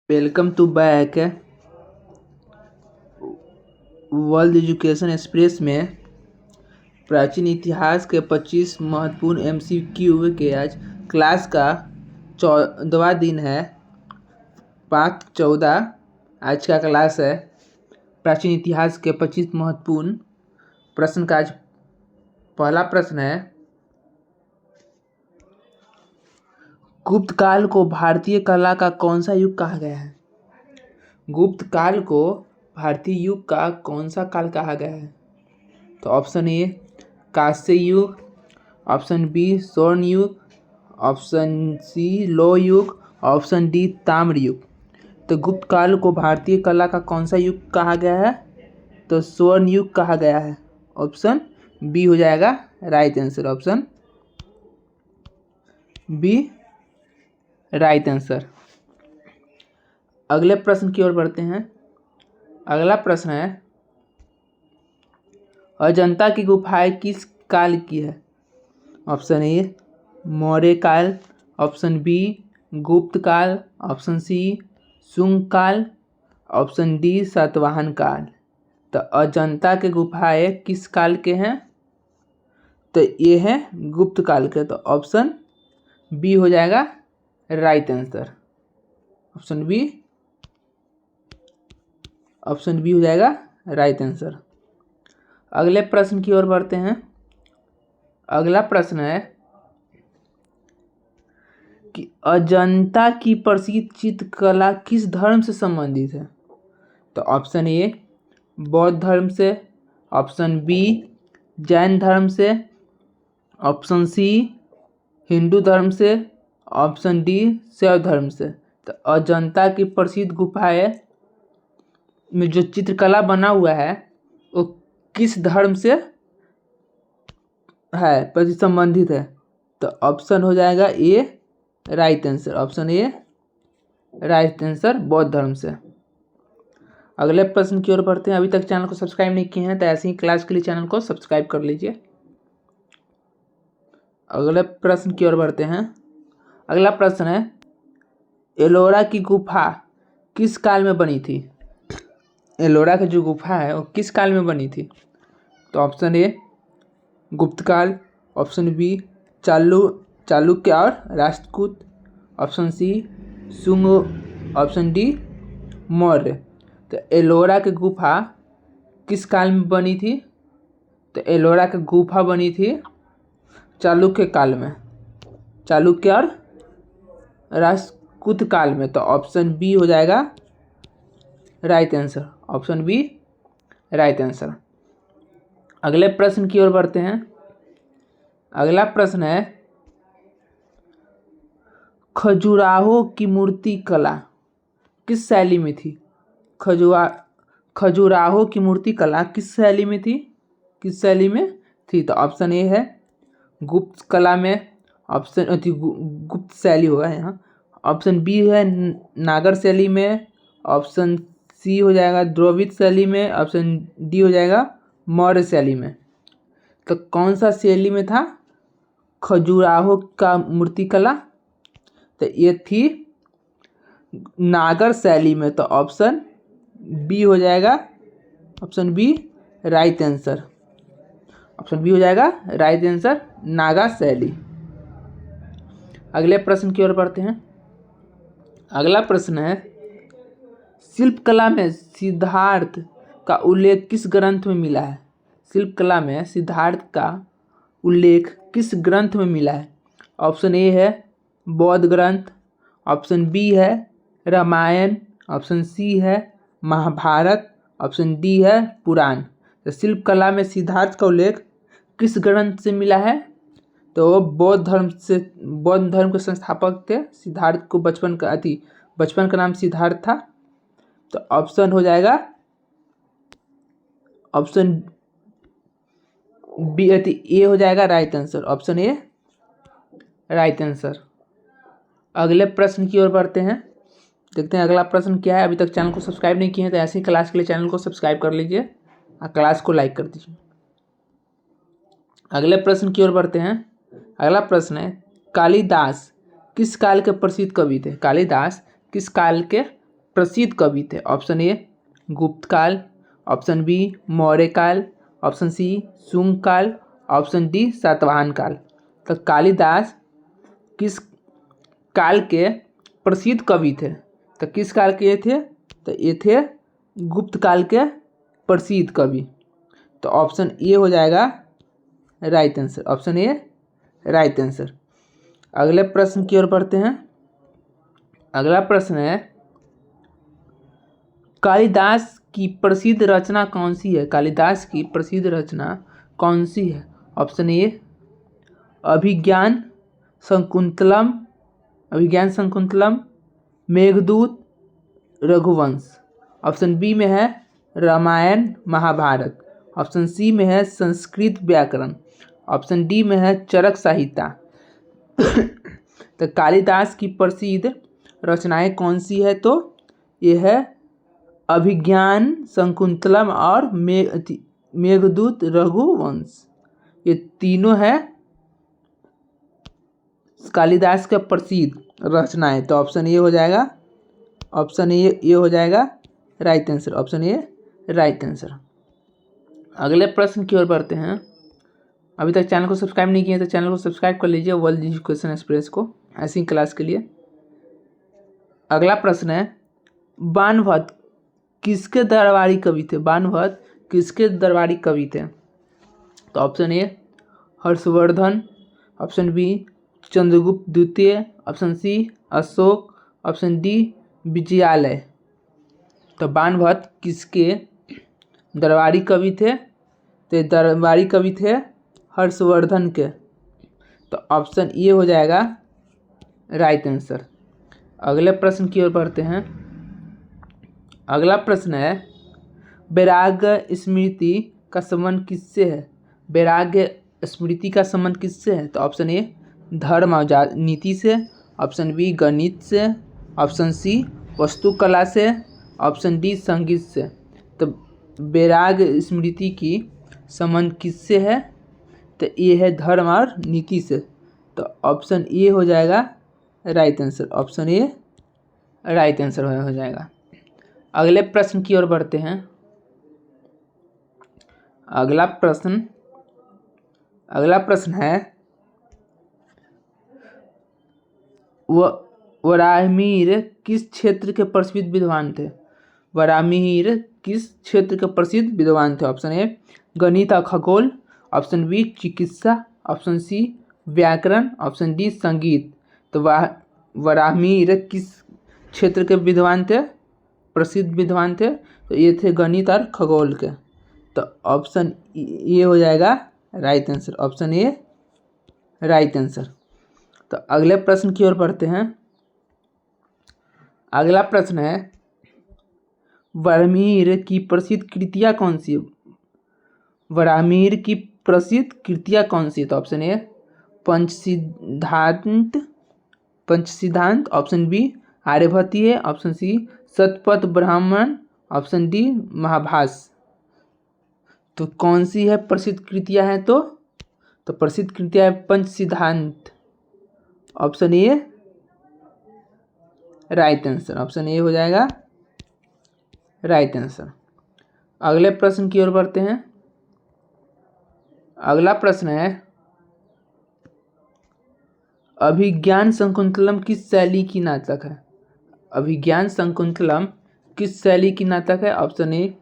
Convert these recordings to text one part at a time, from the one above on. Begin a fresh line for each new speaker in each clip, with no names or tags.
Welcome to back world education express में प्राचीन इतिहास के 25 महत्वपूर्ण एमसीक्यू के आज क्लास का 14वां दिन है। पार्ट 14 आज का क्लास है। प्राचीन इतिहास के 25 महत्वपूर्ण प्रश्न का आज पहला प्रश्न है, गुप्त काल को भारतीय कला का कौन सा युग कहा गया है? गुप्त काल को भारतीय युग का कौन सा काल कहा गया है? तो ऑप्शन ए कांस्य युग, ऑप्शन बी स्वर्ण युग, ऑप्शन सी लौह युग, ऑप्शन डी ताम्र युग। तो गुप्त काल को भारतीय कला का कौन सा युग कहा गया है? तो स्वर्ण युग कहा गया है। ऑप्शन बी हो जाएगा right answer. Option B right answer. अगले प्रश्न की ओर बढ़ते हैं। अगला प्रश्न है, अजंता की गुफाएं किस काल की है? ऑप्शन ए मौर्य काल, ऑप्शन बी गुप्त काल, ऑप्शन सी शुंग काल, ऑप्शन डी सातवाहन काल। तो अजंता के गुफाएं किस काल के हैं? तो ये है गुप्त काल के। तो ऑप्शन बी हो जाएगा राइट आंसर। ऑप्शन बी हो जाएगा राइट आंसर। अगले प्रश्न की ओर बढ़ते हैं। अगला प्रश्न है कि अजंता की प्रसिद्ध चित्रकला किस धर्म से संबंधित है? तो ऑप्शन ए बौद्ध धर्म से, ऑप्शन बी जैन धर्म से, ऑप्शन सी हिंदू धर्म से, ऑप्शन डी शैव धर्म से। तो अजंता की प्रसिद्ध गुफाएं में जो चित्रकला बना हुआ है वो किस धर्म से है संबंधित है? तो ऑप्शन हो जाएगा A right answer. Option A right answer बौद्ध धर्म से। अगले प्रश्न की ओर बढ़ते हैं। अभी तक चैनल को सब्सक्राइब नहीं किए हैं तो ऐसे ही क्लास के लिए चैनल को सब्सक्राइब कर लीजिए। अगले प्रश्न की ओर बढ़ते हैं। अगला प्रश्न है, एलोरा की गुफा किस काल में बनी थी? एलोरा की जो गुफा है वो किस काल में बनी थी? तो ऑप्शन ए गुप्त काल, ऑप्शन बी चालुक्य और Rashtrakuta, option C Shunga, option D Maurya. तो एलोरा की गुफा किस काल में बनी थी? तो एलोरा की गुफा बनी थी चालुक्य काल में, चालुक्य और राष्ट्रकूट काल में। तो ऑप्शन बी हो जाएगा right answer. Option B right answer. अगले प्रश्न की ओर बढ़ते हैं। अगला प्रश्न है, खजुराहो की मूर्ति कला किस शैली में थी? खजुराहो की मूर्ति कला किस शैली में थी? किस शैली में थी? तो ऑप्शन ए है गुप्त कला में, ऑप्शन गुप्त शैली होगा यहाँ। ऑप्शन बी है नागर शैली में, ऑप्शन सी हो जाएगा द्रविड़ शैली में, ऑप्शन डी हो जाएगा मौर्य शैली में। तो कौन सा शैली में था खजुराहो का मूर्तिकला? तो ये थी नागर शैली में। तो ऑप्शन बी हो जाएगा, option B right answer. Option B हो जाएगा राइट आंसर, नागा शैली। अगले प्रश्न की ओर बढ़ते हैं। अगला प्रश्न है, शिल्पकला में सिद्धार्थ का उल्लेख किस ग्रंथ में मिला है? शिल्पकला में सिद्धार्थ का उल्लेख किस ग्रंथ में मिला है? ऑप्शन ए है बौद्ध ग्रंथ, ऑप्शन बी है रामायण, ऑप्शन सी है महाभारत, ऑप्शन डी है पुराण। तो शिल्पकला में सिद्धार्थ का उल्लेख किस ग्रंथ से मिला है? तो वो बौद्ध धर्म से, बौद्ध धर्म के संस्थापक थे सिद्धार्थ को। बचपन का नाम सिद्धार्थ था। तो ऑप्शन हो जाएगा ऑप्शन बी, ए हो जाएगा right answer. Option A right answer. अगले प्रश्न की ओर बढ़ते हैं। देखते हैं अगला प्रश्न क्या है। अभी तक चैनल को सब्सक्राइब नहीं किए हैं तो ऐसी क्लास के लिए चैनल को सब्सक्राइब कर लीजिए और क्लास को लाइक कर दीजिए। अगले प्रश्न की ओर बढ़ते हैं। अगला प्रश्न है, कालिदास किस काल के प्रसिद्ध कवि थे? कालिदास किस काल के प्रसिद्ध कवि थे? ऑप्शन ए गुप्त काल, ऑप्शन बी मौर्य काल, ऑप्शन सी शुंग काल, ऑप्शन डी सातवाहन काल। तो कालिदास किस काल के प्रसिद्ध कवि थे? तो किस काल के ये थे? तो ये थे गुप्त काल के प्रसिद्ध कवि। तो ऑप्शन ए हो जाएगा right answer, option A right answer. अगले प्रश्न की ओर बढ़ते हैं। अगला प्रश्न है कालिदास की प्रसिद्ध रचना कौन सी है? कालिदास की प्रसिद्ध रचना कौन सी है? Option A Abhijnana Shakuntalam, Abhijnana Shakuntalam, Meghaduta, Raghuvamsha. Option B में है रामायण महाभारत, ऑप्शन सी में है संस्कृत व्याकरण, ऑप्शन डी में है चरक संहिता। तो कालिदास की प्रसिद्ध रचनाएं कौन सी है? तो ये है अभिज्ञान शकुंतलम और मेघदूत रघुवंश। ये तीनों है कालिदास का प्रसिद्ध रचनाएं। तो ऑप्शन ए हो जाएगा, ऑप्शन ए हो जाएगा right answer, option A right answer. अगले प्रश्न की ओर बढ़ते हैं। अभी तक चैनल को सब्सक्राइब नहीं किया तो चैनल को सब्सक्राइब कर लीजिए वर्ल्ड एजुकेशन एक्सप्रेस को ऐसी क्लास के लिए। अगला प्रश्न है बाणभट्ट किसके दरबारी कवि थे? बाणभट्ट किसके दरबारी कवि थे? तो option A Harshvardhan, option B Chandragupta द्वितीय, option C Ashoka, option D Vijayalaya. तो बाणभट्ट किसके दरबारी कवि थे? तो दरबारी कवि थे हर्षवर्धन के। तो ऑप्शन ए हो जाएगा राइट आंसर। अगले प्रश्न की ओर बढ़ते हैं। अगला प्रश्न है वैराग्य स्मृति का संबंध किससे है? वैराग्य स्मृति का संबंध किससे है? तो ऑप्शन ए धर्म और नीति से, ऑप्शन बी गणित से, ऑप्शन सी वास्तुकला से, ऑप्शन डी संगीत से। तो वैराग्य स्मृति की संबंध किससे है? तो ये है धर्म और नीति से। तो ऑप्शन ए हो जाएगा right answer, option A right answer हो जाएगा। अगले प्रश्न की ओर बढ़ते हैं। अगला प्रश्न है वराहमिहिर किस क्षेत्र के प्रसिद्ध विद्वान थे? वराहमिहिर किस क्षेत्र के प्रसिद्ध विद्वान थे? ऑप्शन ए गणित और खगोल, ऑप्शन बी चिकित्सा, ऑप्शन सी व्याकरण, ऑप्शन डी संगीत। तो वराहमिहिर किस क्षेत्र के विद्वान थे? प्रसिद्ध विद्वान थे? तो ये थे गणित और खगोल के। तो ऑप्शन ए हो जाएगा right answer, option A right answer. तो अगले प्रश्न की ओर बढ़ते हैं। अगला प्रश्न है वराहमिहिर की प्रसिद्ध कृतियाँ कौन सी है? वराहमिहिर की प्रसिद्ध कृतियाँ कौन सी है? तो option A Panchsiddhant, option B Aryabhatiya, option C Shatapatha Brahmana, option D Mahabhashya. तो कौन सी है प्रसिद्ध कृतियाँ हैं? तो प्रसिद्ध कृतियाँ है Panchsiddhant, option A right answer, option A हो जाएगा राइट आंसर। अगले प्रश्न की ओर बढ़ते हैं। अगला प्रश्न है अभिज्ञान शकुंतलम किस शैली की नाटक है? अभिज्ञान शकुंतलम किस शैली की नाटक है? ऑप्शन ए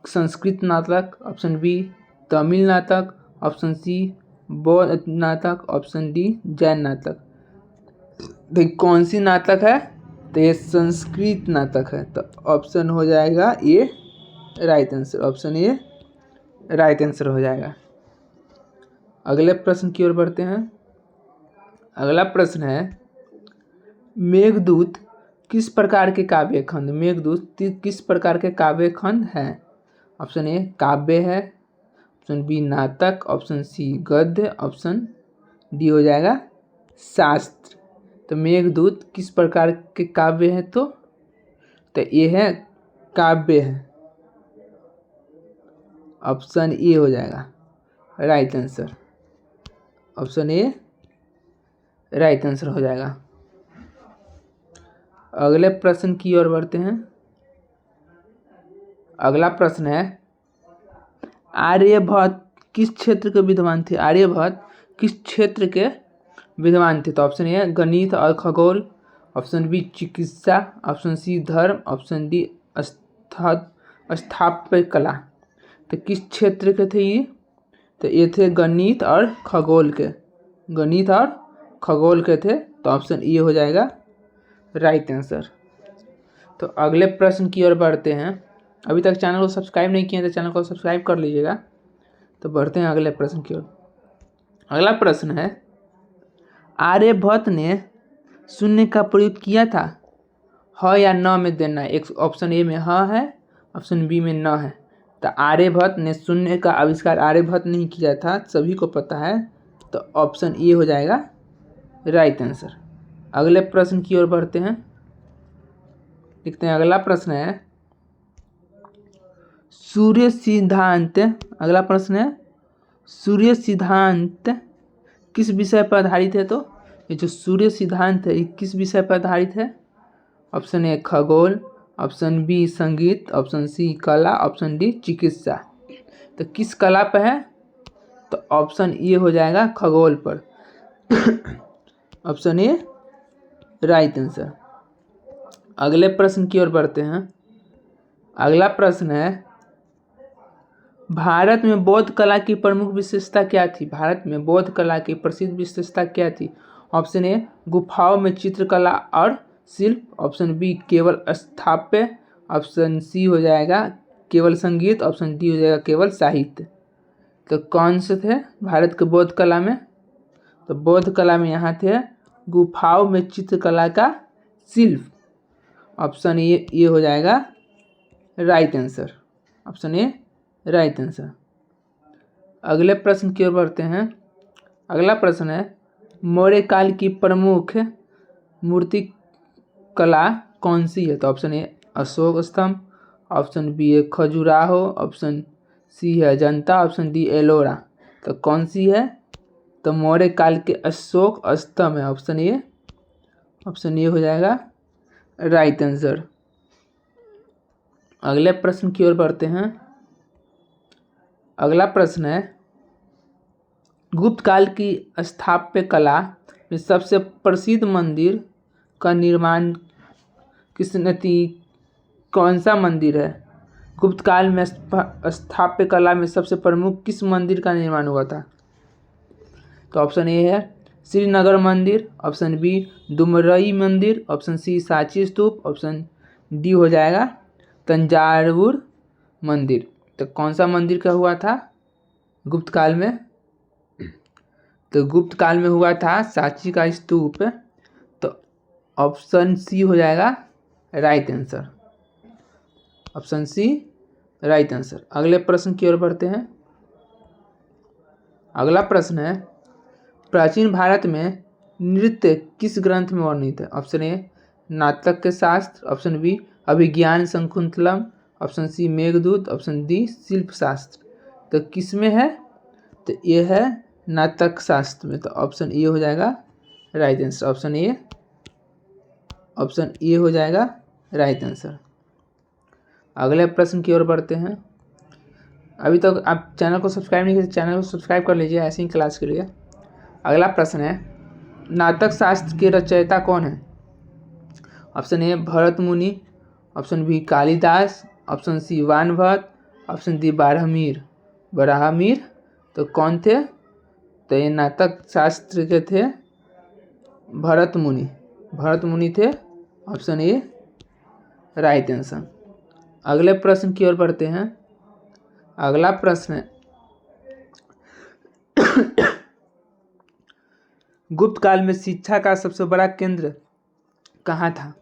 संस्कृत नाटक, ऑप्शन बी तमिल नाटक, ऑप्शन सी बौद्ध नाटक, ऑप्शन डी जैन नाटक। तो कौन सी नाटक है? तो ये संस्कृत नाटक है। तो ऑप्शन हो जाएगा ये right answer, option A right answer हो जाएगा। अगले प्रश्न की ओर बढ़ते हैं। अगला प्रश्न है मेघदूत किस प्रकार के काव्य खंड? मेघदूत किस प्रकार के काव्य खंड है? ऑप्शन ए काव्य है, ऑप्शन बी नाटक, ऑप्शन सी गद्य, ऑप्शन डी हो जाएगा शास्त्र। तो मेघदूत किस प्रकार के काव्य है? तो ये है काव्य है, ऑप्शन ए हो जाएगा right answer, option A right answer हो जाएगा। अगले प्रश्न की ओर बढ़ते हैं। अगला प्रश्न है, आर्यभट्ट किस क्षेत्र के विद्वान थे? आर्यभट्ट किस क्षेत्र के विद्वान थे? तो ऑप्शन ए गणित और खगोल, ऑप्शन बी चिकित्सा, ऑप्शन सी धर्म, ऑप्शन डी स्थापत्य कला। तो किस क्षेत्र के थे ये? तो ये थे गणित और खगोल के, गणित और खगोल के थे। तो ऑप्शन ए हो जाएगा राइट आंसर। तो अगले प्रश्न की ओर बढ़ते हैं। अभी तक चैनल को सब्सक्राइब नहीं किए तो चैनल को सब्सक्राइब कर लीजिएगा। तो बढ़ते हैं अगले प्रश्न की ओर। अगला प्रश्न है, आर्यभट्ट ने शून्य का प्रयोग किया था? हाँ या न में देना है। एक ऑप्शन ए में हाँ है, ऑप्शन बी में न है। तो आर्यभट्ट ने शून्य का आविष्कार आर्यभट्ट नहीं किया था, सभी को पता है। तो ऑप्शन ए हो जाएगा राइट आंसर। अगले प्रश्न की ओर बढ़ते हैं। देखते हैं अगला प्रश्न है, सूर्य सिद्धांत। अगला प्रश्न है, सूर्य सिद्धांत किस विषय पर आधारित है? तो ये जो सूर्य सिद्धांत है ये किस विषय पर आधारित है? ऑप्शन ए खगोल, ऑप्शन बी संगीत, ऑप्शन सी कला, ऑप्शन डी चिकित्सा। तो किस कला पर है? तो ऑप्शन ए हो जाएगा खगोल पर। Option A right answer. अगले प्रश्न की ओर बढ़ते हैं। अगला प्रश्न है, भारत में बौद्ध कला की प्रमुख विशेषता क्या थी? भारत में बौद्ध कला की प्रसिद्ध विशेषता क्या थी? ऑप्शन ए गुफाओं में चित्रकला और शिल्प, ऑप्शन बी केवल स्थापत्य, ऑप्शन सी हो जाएगा केवल संगीत, ऑप्शन डी हो जाएगा केवल साहित्य। तो कौन से थे भारत के बौद्ध कला में? तो बौद्ध कला में यहाँ थे गुफाओं में चित्रकला का शिल्प। ऑप्शन ये हो जाएगा right answer. Option A right answer. अगले प्रश्न की ओर बढ़ते हैं। अगला प्रश्न है, मौर्य काल की प्रमुख मूर्ति कला कौन सी है? तो ऑप्शन ए अशोक स्तंभ, ऑप्शन बी है खजुराहो, ऑप्शन सी है अजंता, ऑप्शन डी एलोरा। तो कौन सी है? तो मौर्य काल के अशोक स्तंभ है। ऑप्शन ए हो जाएगा राइट आंसर। अगले प्रश्न की ओर बढ़ते हैं। अगला प्रश्न है, गुप्त काल की स्थापत्य कला में सबसे प्रसिद्ध मंदिर का निर्माण कौन सा मंदिर है? गुप्त काल में स्थापत्य कला में सबसे प्रमुख किस मंदिर का निर्माण हुआ था? तो ऑप्शन ए है श्रीनगर मंदिर, ऑप्शन बी दुमरई मंदिर, ऑप्शन सी सांची स्तूप, ऑप्शन डी हो जाएगा तंजावुर मंदिर। तो कौन सा मंदिर का हुआ था गुप्त काल में? तो गुप्त काल में हुआ था सांची का स्तूप। तो ऑप्शन सी हो जाएगा right answer. Option C right answer. अगले प्रश्न की ओर बढ़ते हैं। अगला प्रश्न है, प्राचीन भारत में नृत्य किस ग्रंथ में वर्णित है? ऑप्शन ए नाटक के शास्त्र, option B Abhijnana Shakuntalam, option C Meghaduta, option D Shilpa Shastra. तो किस में है? तो ये है नाटक शास्त्र में। तो ऑप्शन ए हो जाएगा राइट आंसर। ऑप्शन ए हो जाएगा राइट आंसर। अगले प्रश्न की ओर बढ़ते हैं। अभी तक आप चैनल को सब्सक्राइब नहीं किए, चैनल को सब्सक्राइब कर लीजिए ऐसे ही क्लास के लिए। अगला प्रश्न है, नाटक शास्त्र के रचयिता कौन है? Option A Bharat Muni, option B Kalidas, option C Vanabhatta, option D Varahamihira. तो कौन थे? तो ये नाटक शास्त्र के थे भरत मुनि थे। Option A right answer. अगले प्रश्न की ओर बढ़ते हैं। अगला प्रश्न है, गुप्त काल में शिक्षा का सबसे बड़ा केंद्र कहाँ था?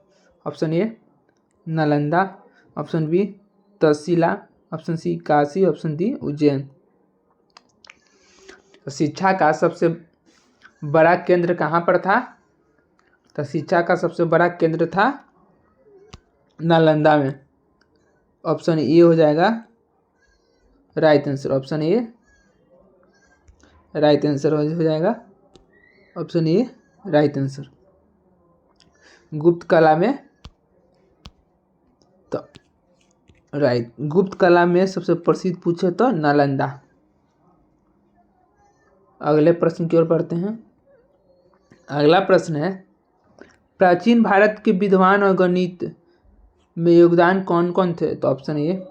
Option A Nalanda, option B Taxila, option C Kashi, option D Ujjain. तो शिक्षा का सबसे बड़ा केंद्र कहाँ पर था? तो शिक्षा का सबसे बड़ा केंद्र था नालंदा में। ऑप्शन ए हो जाएगा right answer. Option A right answer हो जाएगा। Option A right answer. गुप्त कला में राइट। गुप्त कला में सबसे प्रसिद्ध पूछे तो नालंदा। अगले प्रश्न की ओर बढ़ते हैं। अगला प्रश्न है, प्राचीन भारत के विद्वान और गणित में योगदान कौन कौन थे? तो ऑप्शन ए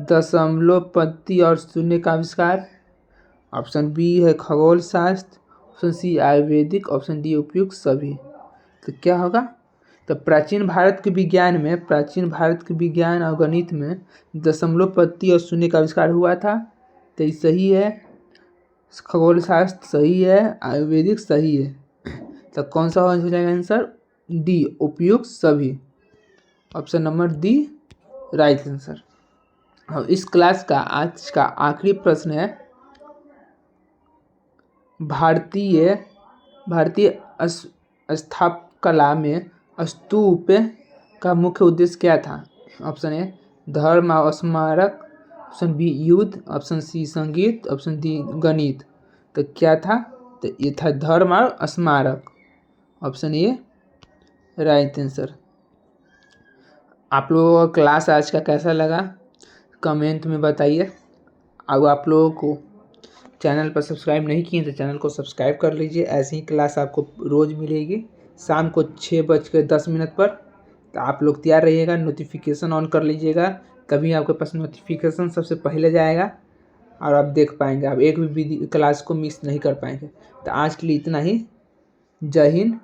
दशमलव पद्धति और शून्य का आविष्कार, ऑप्शन बी है खगोल शास्त्र, option C Ayurvedic, option D उपयुक्त सभी। तो क्या होगा? तो प्राचीन भारत के विज्ञान और गणित में दशमलव पद्धति और शून्य का आविष्कार हुआ था। तो ये सही है। खगोल शास्त्र सही है, आयुर्वेदिक सही है। तो कौन सा हो जाएगा आंसर? डी उपयुक्त सभी। Option number D right answer. और इस क्लास का आज का आखिरी प्रश्न है, भारतीय स्थापकला में स्तूप का मुख्य उद्देश्य क्या था? ऑप्शन ए धर्म और स्मारक, ऑप्शन बी युद्ध, ऑप्शन सी संगीत, ऑप्शन डी गणित। तो क्या था? तो ये था धर्म और स्मारक। Option A right answer. आप लोगों को क्लास आज का कैसा लगा कमेंट में बताइए। अब आप लोगों को चैनल पर सब्सक्राइब नहीं किए तो चैनल को सब्सक्राइब कर लीजिए। ऐसी ही क्लास आपको रोज़ मिलेगी शाम को 6:10 पर। तो आप लोग तैयार रहिएगा, नोटिफिकेशन ऑन कर लीजिएगा, तभी आपके पास नोटिफिकेशन सबसे पहले जाएगा और आप देख पाएंगे। आप एक भी क्लास को मिस नहीं कर पाएंगे। तो आज के लिए इतना ही। जय हिंद,